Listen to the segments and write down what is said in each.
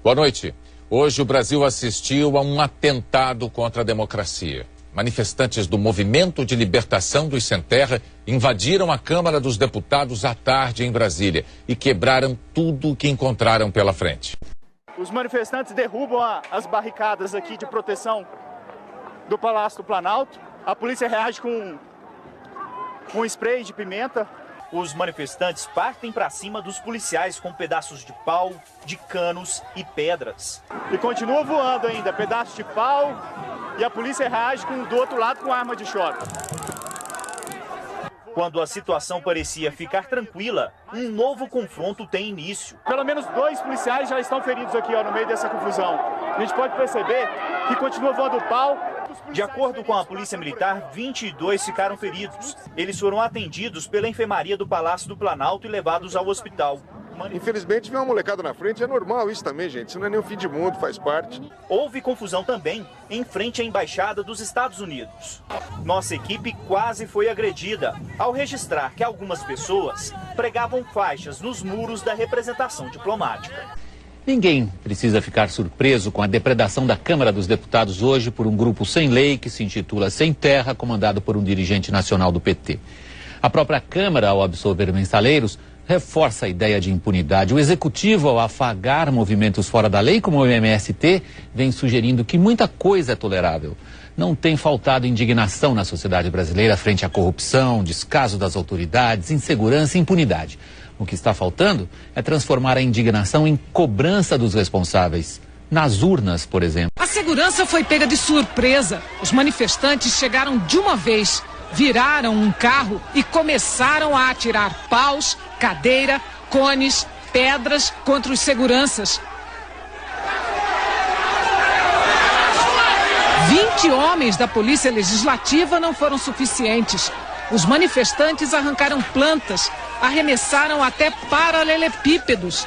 Boa noite. Hoje o Brasil assistiu a um atentado contra a democracia. Manifestantes do Movimento de Libertação dos Sem Terra invadiram a Câmara dos Deputados à tarde em Brasília e quebraram tudo o que encontraram pela frente. Os manifestantes derrubam as barricadas aqui de proteção do Palácio do Planalto. A polícia reage com spray de pimenta. Os manifestantes partem para cima dos policiais com pedaços de pau, de canos e pedras. E continua voando ainda, pedaços de pau, e a polícia reage do outro lado com arma de choque. Quando a situação parecia ficar tranquila, um novo confronto tem início. Pelo menos 2 policiais já estão feridos aqui no meio dessa confusão. A gente pode perceber que continua voando pau. De acordo com a Polícia Militar, 22 ficaram feridos. Eles foram atendidos pela enfermaria do Palácio do Planalto e levados ao hospital. Infelizmente, vem uma molecada na frente, é normal isso também, gente. Isso não é nem o fim de mundo, faz parte. Houve confusão também em frente à Embaixada dos Estados Unidos. Nossa equipe quase foi agredida ao registrar que algumas pessoas pregavam faixas nos muros da representação diplomática. Ninguém precisa ficar surpreso com a depredação da Câmara dos Deputados hoje por um grupo sem lei que se intitula Sem Terra, comandado por um dirigente nacional do PT. A própria Câmara, ao absolver mensaleiros, reforça a ideia de impunidade. O Executivo, ao afagar movimentos fora da lei, como o MST, vem sugerindo que muita coisa é tolerável. Não tem faltado indignação na sociedade brasileira frente à corrupção, descaso das autoridades, insegurança e impunidade. O que está faltando é transformar a indignação em cobrança dos responsáveis. Nas urnas, por exemplo. A segurança foi pega de surpresa. Os manifestantes chegaram de uma vez, viraram um carro e começaram a atirar paus, cadeira, cones, pedras contra os seguranças. 20 homens da Polícia Legislativa não foram suficientes. Os manifestantes arrancaram plantas, arremessaram até paralelepípedos.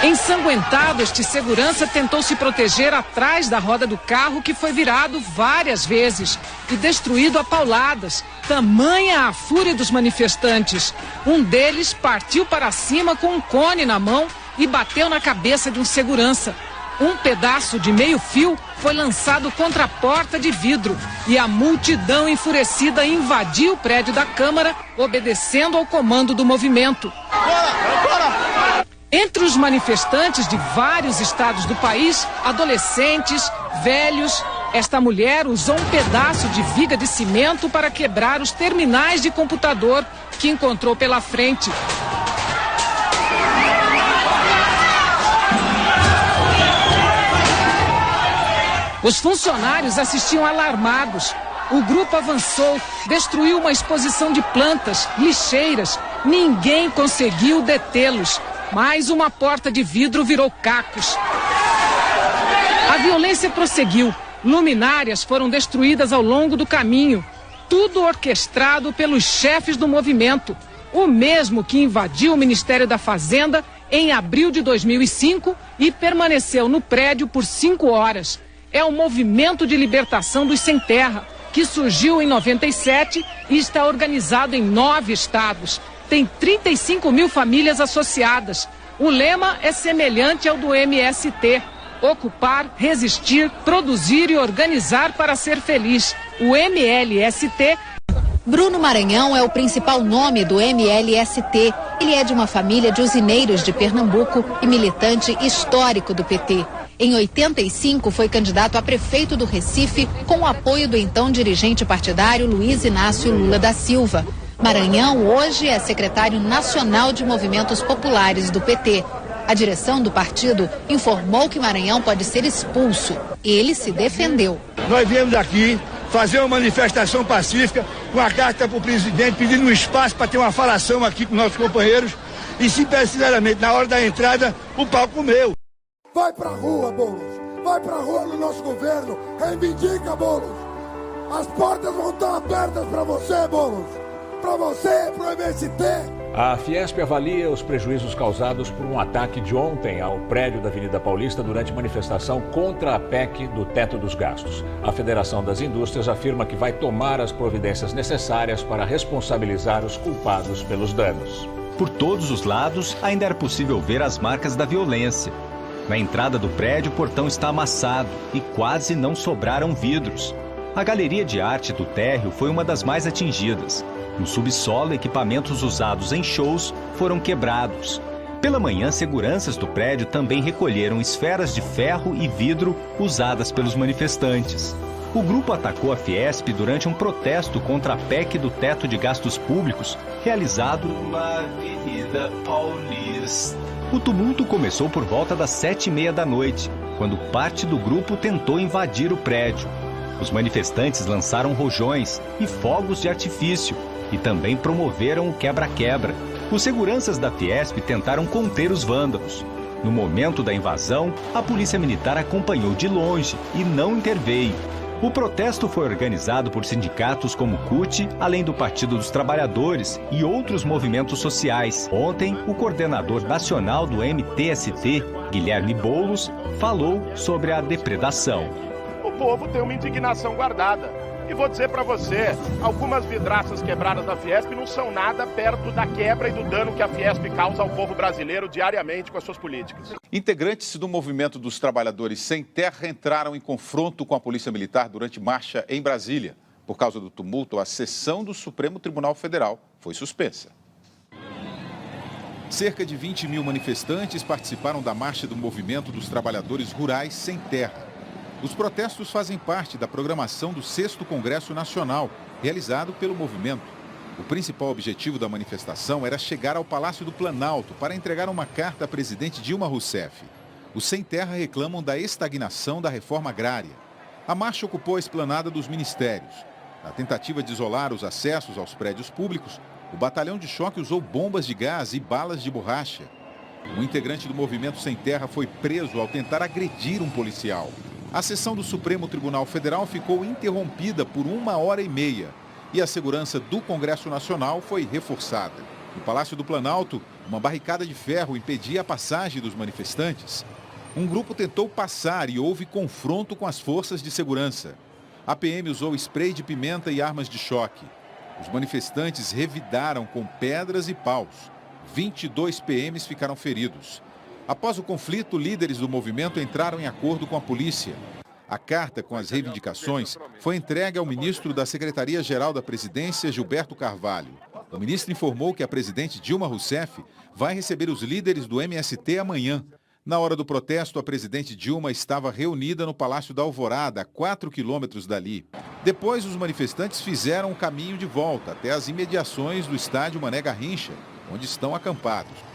Ensanguentado, este segurança tentou se proteger atrás da roda do carro, que foi virado várias vezes e destruído a pauladas. Tamanha a fúria dos manifestantes. Um deles partiu para cima com um cone na mão e bateu na cabeça de um segurança. Um pedaço de meio fio foi lançado contra a porta de vidro e a multidão enfurecida invadiu o prédio da Câmara, obedecendo ao comando do movimento. Entre os manifestantes de vários estados do país, adolescentes, velhos, esta mulher usou um pedaço de viga de cimento para quebrar os terminais de computador que encontrou pela frente. Os funcionários assistiam alarmados. O grupo avançou, destruiu uma exposição de plantas, lixeiras. Ninguém conseguiu detê-los. Mais uma porta de vidro virou cacos. A violência prosseguiu. Luminárias foram destruídas ao longo do caminho. Tudo orquestrado pelos chefes do movimento. O mesmo que invadiu o Ministério da Fazenda em abril de 2005 e permaneceu no prédio por 5 horas. É o Movimento de Libertação dos Sem Terra, que surgiu em 97 e está organizado em 9 estados. Tem 35 mil famílias associadas. O lema é semelhante ao do MST: ocupar, resistir, produzir e organizar para ser feliz. O MLST. Bruno Maranhão é o principal nome do MLST. Ele é de uma família de usineiros de Pernambuco e militante histórico do PT. Em 85, foi candidato a prefeito do Recife com o apoio do então dirigente partidário Luiz Inácio Lula da Silva. Maranhão hoje é secretário nacional de movimentos populares do PT. A direção do partido informou que Maranhão pode ser expulso. Ele se defendeu. Nós viemos aqui fazer uma manifestação pacífica com a carta para o presidente pedindo um espaço para ter uma falação aqui com nossos companheiros e, sinceramente, na hora da entrada, o pau comeu. Vai pra rua, Boulos. Vai pra rua no nosso governo. Reivindica, Boulos. As portas vão estar abertas pra você, Boulos. Pra você, pro MST. A Fiesp avalia os prejuízos causados por um ataque de ontem ao prédio da Avenida Paulista durante manifestação contra a PEC do teto dos gastos. A Federação das Indústrias afirma que vai tomar as providências necessárias para responsabilizar os culpados pelos danos. Por todos os lados, ainda era possível ver as marcas da violência. Na entrada do prédio, o portão está amassado e quase não sobraram vidros. A galeria de arte do térreo foi uma das mais atingidas. No subsolo, equipamentos usados em shows foram quebrados. Pela manhã, seguranças do prédio também recolheram esferas de ferro e vidro usadas pelos manifestantes. O grupo atacou a Fiesp durante um protesto contra a PEC do teto de gastos públicos, realizado na Avenida Paulista. O tumulto começou por volta das 7h30 da noite, quando parte do grupo tentou invadir o prédio. Os manifestantes lançaram rojões e fogos de artifício e também promoveram o quebra-quebra. Os seguranças da Fiesp tentaram conter os vândalos. No momento da invasão, a polícia militar acompanhou de longe e não interveio. O protesto foi organizado por sindicatos como o CUT, além do Partido dos Trabalhadores e outros movimentos sociais. Ontem, o coordenador nacional do MTST, Guilherme Boulos, falou sobre a depredação. O povo tem uma indignação guardada. E vou dizer para você, algumas vidraças quebradas da Fiesp não são nada perto da quebra e do dano que a Fiesp causa ao povo brasileiro diariamente com as suas políticas. Integrantes do movimento dos trabalhadores sem terra entraram em confronto com a Polícia Militar durante marcha em Brasília. Por causa do tumulto, a sessão do Supremo Tribunal Federal foi suspensa. Cerca de 20 mil manifestantes participaram da marcha do movimento dos trabalhadores rurais sem terra. Os protestos fazem parte da programação do 6º Congresso Nacional, realizado pelo movimento. O principal objetivo da manifestação era chegar ao Palácio do Planalto para entregar uma carta à presidente Dilma Rousseff. Os sem terra reclamam da estagnação da reforma agrária. A marcha ocupou a esplanada dos ministérios. Na tentativa de isolar os acessos aos prédios públicos, o batalhão de choque usou bombas de gás e balas de borracha. Um integrante do movimento sem terra foi preso ao tentar agredir um policial. A sessão do Supremo Tribunal Federal ficou interrompida por 1h30 e a segurança do Congresso Nacional foi reforçada. No Palácio do Planalto, uma barricada de ferro impedia a passagem dos manifestantes. Um grupo tentou passar e houve confronto com as forças de segurança. A PM usou spray de pimenta e armas de choque. Os manifestantes revidaram com pedras e paus. 22 PMs ficaram feridos. Após o conflito, líderes do movimento entraram em acordo com a polícia. A carta com as reivindicações foi entregue ao ministro da Secretaria-Geral da Presidência, Gilberto Carvalho. O ministro informou que a presidente Dilma Rousseff vai receber os líderes do MST amanhã. Na hora do protesto, a presidente Dilma estava reunida no Palácio da Alvorada, a 4 quilômetros dali. Depois, os manifestantes fizeram o caminho de volta até as imediações do estádio Mané Garrincha, onde estão acampados.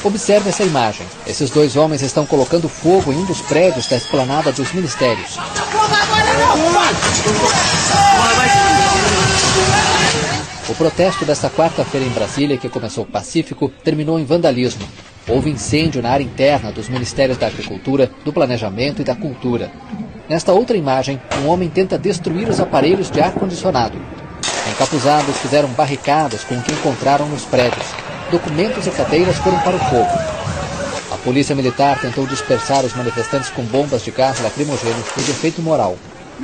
Observe essa imagem. Esses dois homens estão colocando fogo em um dos prédios da esplanada dos ministérios. O protesto desta quarta-feira em Brasília, que começou pacífico, terminou em vandalismo. Houve incêndio na área interna dos Ministérios da Agricultura, do Planejamento e da Cultura. Nesta outra imagem, um homem tenta destruir os aparelhos de ar-condicionado. Encapuzados fizeram barricadas com o que encontraram nos prédios. Documentos e cadeiras foram para o fogo. A polícia militar tentou dispersar os manifestantes com bombas de gás lacrimogêneo e de efeito moral.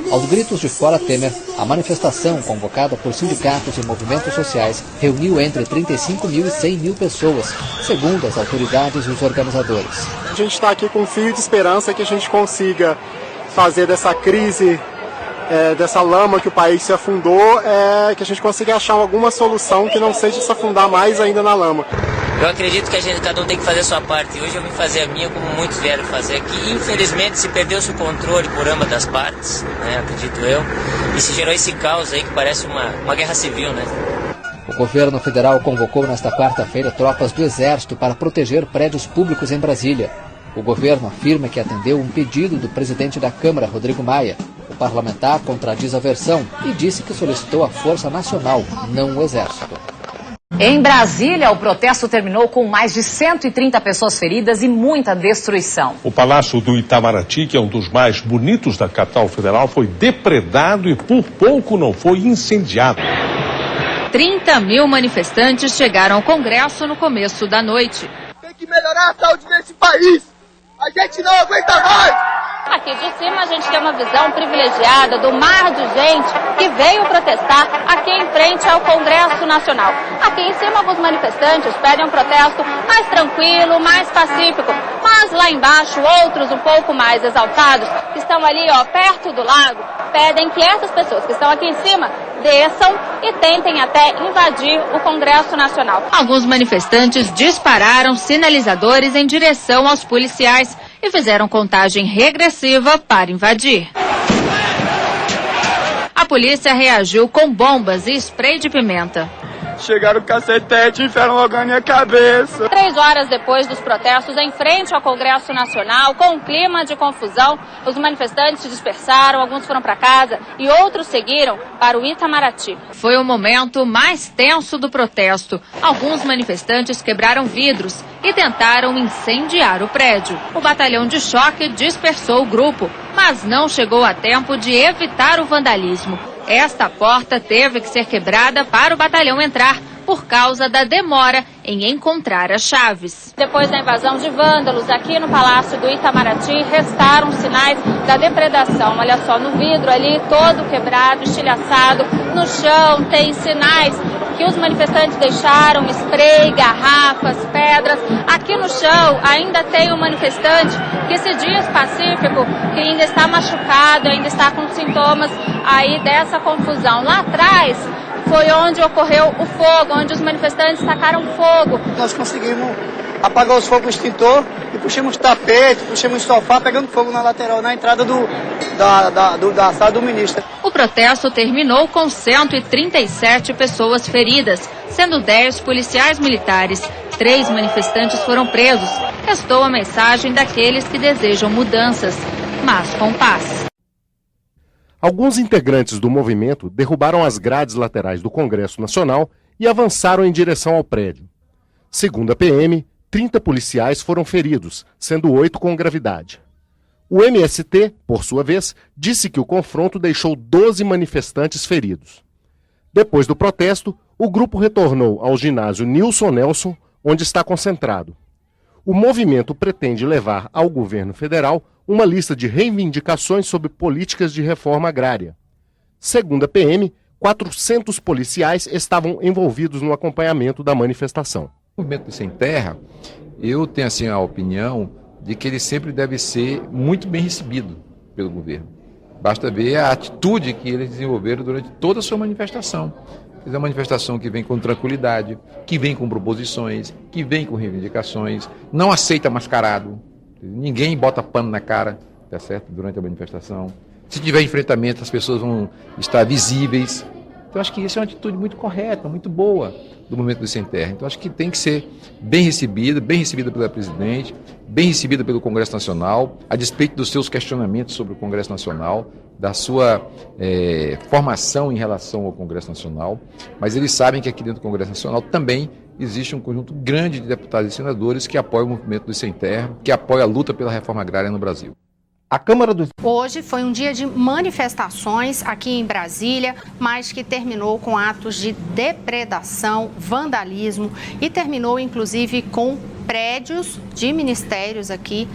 Aos gritos de "Fora Temer", a manifestação, convocada por sindicatos e movimentos sociais, reuniu entre 35 mil e 100 mil pessoas, segundo as autoridades e os organizadores. A gente está aqui com um fio de esperança que a gente consiga fazer dessa crise, dessa lama que o país se afundou, que a gente consiga achar alguma solução que não seja se afundar mais ainda na lama. Eu acredito que cada um tem que fazer a sua parte. Hoje eu vim fazer a minha, como muitos vieram fazer aqui. Infelizmente se perdeu-se o controle por ambas das partes, né, acredito eu. E se gerou esse caos aí que parece uma guerra civil, né? O governo federal convocou nesta quarta-feira tropas do Exército para proteger prédios públicos em Brasília. O governo afirma que atendeu um pedido do presidente da Câmara, Rodrigo Maia. O parlamentar contradiz a versão e disse que solicitou a Força Nacional, não o Exército. Em Brasília, o protesto terminou com mais de 130 pessoas feridas e muita destruição. O Palácio do Itamaraty, que é um dos mais bonitos da capital federal, foi depredado e por pouco não foi incendiado. 30 mil manifestantes chegaram ao Congresso no começo da noite. Tem que melhorar a saúde desse país. A gente não aguenta mais. Aqui de cima a gente tem uma visão privilegiada do mar de gente que veio protestar aqui em frente ao Congresso Nacional. Aqui em cima alguns manifestantes pedem um protesto mais tranquilo, mais pacífico. Mas lá embaixo outros um pouco mais exaltados, que estão ali perto do lago, pedem que essas pessoas que estão aqui em cima desçam e tentem até invadir o Congresso Nacional. Alguns manifestantes dispararam sinalizadores em direção aos policiais e fizeram contagem regressiva para invadir. A polícia reagiu com bombas e spray de pimenta. Chegaram o cacetete e enfiaram logo na minha cabeça. 3 horas depois dos protestos em frente ao Congresso Nacional, com um clima de confusão, os manifestantes se dispersaram, alguns foram para casa e outros seguiram para o Itamaraty. Foi o momento mais tenso do protesto. Alguns manifestantes quebraram vidros e tentaram incendiar o prédio. O batalhão de choque dispersou o grupo, mas não chegou a tempo de evitar o vandalismo. Esta porta teve que ser quebrada para o batalhão entrar por causa da demora em encontrar as chaves. Depois da invasão de vândalos aqui no Palácio do Itamaraty, restaram sinais da depredação. Olha só, no vidro ali todo quebrado, estilhaçado, no chão tem sinais que os manifestantes deixaram, spray, garrafas, pedras. Aqui no chão ainda tem um manifestante que se diz pacífico, que ainda está machucado, ainda está com sintomas aí dessa confusão. Lá atrás foi onde ocorreu o fogo, onde os manifestantes tacaram fogo. Nós conseguimos apagar os fogos com extintor e puxamos tapete, puxamos sofá, pegando fogo na lateral, na entrada da sala do ministro. O protesto terminou com 137 pessoas feridas, sendo 10 policiais militares. 3 manifestantes foram presos. Restou a mensagem daqueles que desejam mudanças, mas com paz. Alguns integrantes do movimento derrubaram as grades laterais do Congresso Nacional e avançaram em direção ao prédio. Segundo a PM, 30 policiais foram feridos, sendo 8 com gravidade. O MST, por sua vez, disse que o confronto deixou 12 manifestantes feridos. Depois do protesto, o grupo retornou ao ginásio Nilson Nelson, onde está concentrado. O movimento pretende levar ao governo federal uma lista de reivindicações sobre políticas de reforma agrária. Segundo a PM, 400 policiais estavam envolvidos no acompanhamento da manifestação. O movimento Sem Terra, eu tenho assim a opinião de que ele sempre deve ser muito bem recebido pelo governo. Basta ver a atitude que eles desenvolveram durante toda a sua manifestação. É uma manifestação que vem com tranquilidade, que vem com proposições, que vem com reivindicações, não aceita mascarado. Ninguém bota pano na cara, tá certo? Durante a manifestação. Se tiver enfrentamento, as pessoas vão estar visíveis. Então, acho que isso é uma atitude muito correta, muito boa do movimento do Sem Terra. Então, acho que tem que ser bem recebida pela presidente, bem recebida pelo Congresso Nacional, a despeito dos seus questionamentos sobre o Congresso Nacional, da sua formação em relação ao Congresso Nacional. Mas eles sabem que aqui dentro do Congresso Nacional também existe um conjunto grande de deputados e senadores que apoiam o movimento do Sem Terra, que apoia a luta pela reforma agrária no Brasil. A Câmara dos... Hoje foi um dia de manifestações aqui em Brasília, mas que terminou com atos de depredação, vandalismo e terminou inclusive com prédios de ministérios aqui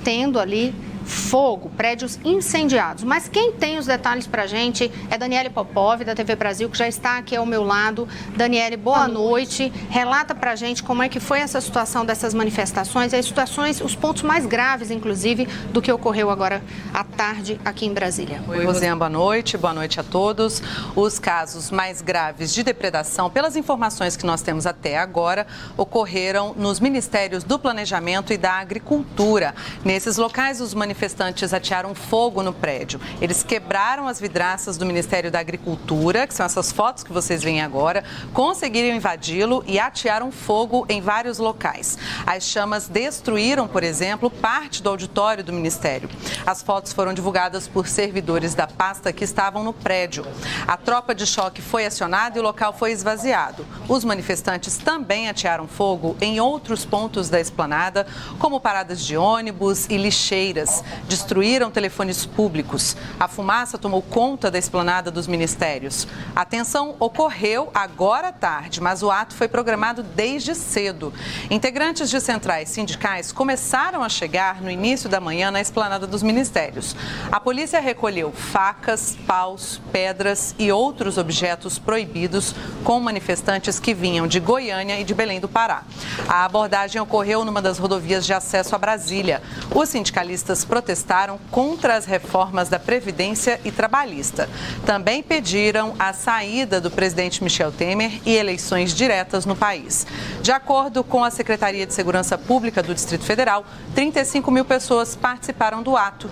tendo ali fogo, prédios incendiados. Mas quem tem os detalhes para a gente é Daniele Popov, da TV Brasil, que já está aqui ao meu lado. Daniele, boa noite. Relata para a gente como é que foi essa situação dessas manifestações, as situações, os pontos mais graves, inclusive, do que ocorreu agora à tarde aqui em Brasília. Oi, Rosiane, boa noite a todos. Os casos mais graves de depredação, pelas informações que nós temos até agora, ocorreram nos Ministérios do Planejamento e da Agricultura. Nesses locais, os manifestantes manifestantes atearam fogo no prédio. Eles quebraram as vidraças do Ministério da Agricultura, que são essas fotos que vocês veem agora, conseguiram invadi-lo e atearam fogo em vários locais. As chamas destruíram, por exemplo, parte do auditório do Ministério. As fotos foram divulgadas por servidores da pasta que estavam no prédio. A tropa de choque foi acionada e o local foi esvaziado. Os manifestantes também atearam fogo em outros pontos da esplanada, como paradas de ônibus e lixeiras. Destruíram telefones públicos. A fumaça tomou conta da esplanada dos ministérios. A tensão ocorreu agora à tarde, mas o ato foi programado desde cedo. Integrantes de centrais sindicais começaram a chegar no início da manhã na esplanada dos ministérios. A polícia recolheu facas, paus, pedras e outros objetos proibidos com manifestantes que vinham de Goiânia e de Belém do Pará. A abordagem ocorreu numa das rodovias de acesso a Brasília. Os sindicalistas protestaram contra as reformas da Previdência e Trabalhista. Também pediram a saída do presidente Michel Temer e eleições diretas no país. De acordo com a Secretaria de Segurança Pública do Distrito Federal, 35 mil pessoas participaram do ato.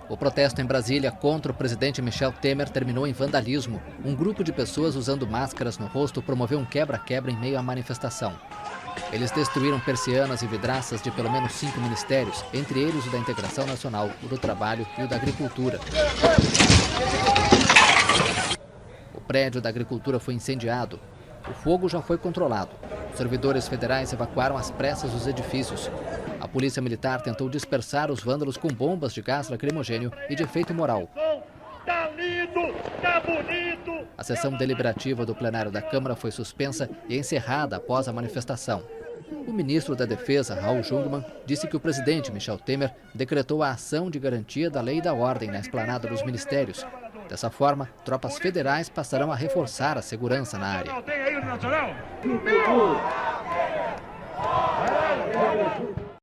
O protesto em Brasília contra o presidente Michel Temer terminou em vandalismo. Um grupo de pessoas usando máscaras no rosto promoveu um quebra-quebra em meio à manifestação. Eles destruíram persianas e vidraças de pelo menos 5 ministérios, entre eles o da Integração Nacional, o do Trabalho e o da Agricultura. O prédio da Agricultura foi incendiado. O fogo já foi controlado. Os servidores federais evacuaram às pressas os edifícios. A polícia militar tentou dispersar os vândalos com bombas de gás lacrimogênio e de efeito moral. Tá lindo, tá bonito. A sessão deliberativa do plenário da Câmara foi suspensa e encerrada após a manifestação. O ministro da Defesa, Raul Jungmann, disse que o presidente Michel Temer decretou a ação de garantia da lei e da ordem na esplanada dos ministérios. Dessa forma, tropas federais passarão a reforçar a segurança na área.